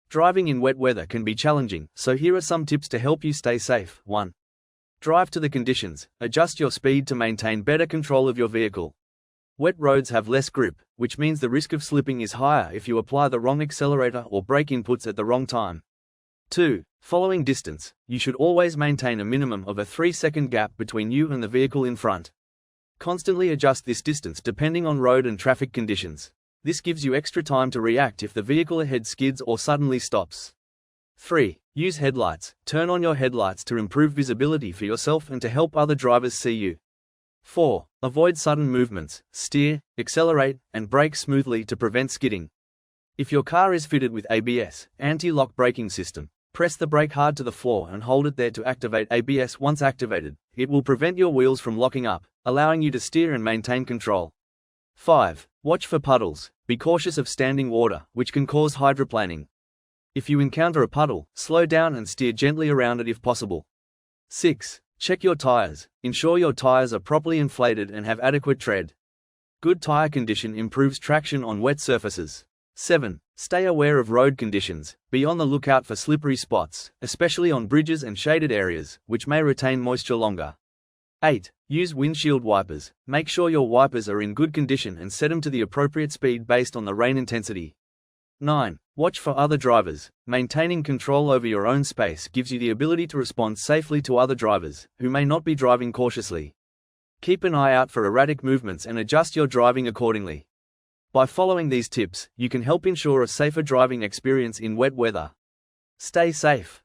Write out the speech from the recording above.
Driving in wet weather can be challenging, so here are some tips to help you stay safe. 1. Drive to the conditions. Adjust your speed to maintain better control of your vehicle. Wet roads have less grip, which means the risk of slipping is higher if you apply the wrong accelerator or brake inputs at the wrong time. 2. Following distance. You should always maintain a minimum of a 3-second gap between you and the vehicle in front. Constantly adjust this distance depending on road and traffic conditions. This gives you extra time to react if the vehicle ahead skids or suddenly stops. 3. Use headlights. Turn on your headlights to improve visibility for yourself and to help other drivers see you. 4. Avoid sudden movements. Steer, accelerate, and brake smoothly to prevent skidding. If your car is fitted with A.B.S. anti-lock braking system, press the brake hard to the floor and hold it there to activate A.B.S. Once activated, it will prevent your wheels from locking up, allowing you to steer and maintain control. 5. Watch for puddles. Be cautious of standing water, which can cause hydroplaning. If you encounter a puddle, slow down and steer gently around it if possible. 6. Check your tires. Ensure your tires are properly inflated and have adequate tread. Good tire condition improves traction on wet surfaces. 7. Stay aware of road conditions. Be on the lookout for slippery spots, especially on bridges and shaded areas, which may retain moisture longer. 8. Use windshield wipers. Make sure your wipers are in good condition and set them to the appropriate speed based on the rain intensity. 9. Watch for other drivers. Maintaining control over your own space gives you the ability to respond safely to other drivers, who may not be driving cautiously. Keep an eye out for erratic movements and adjust your driving accordingly. By following these tips, you can help ensure a safer driving experience in wet weather. Stay safe.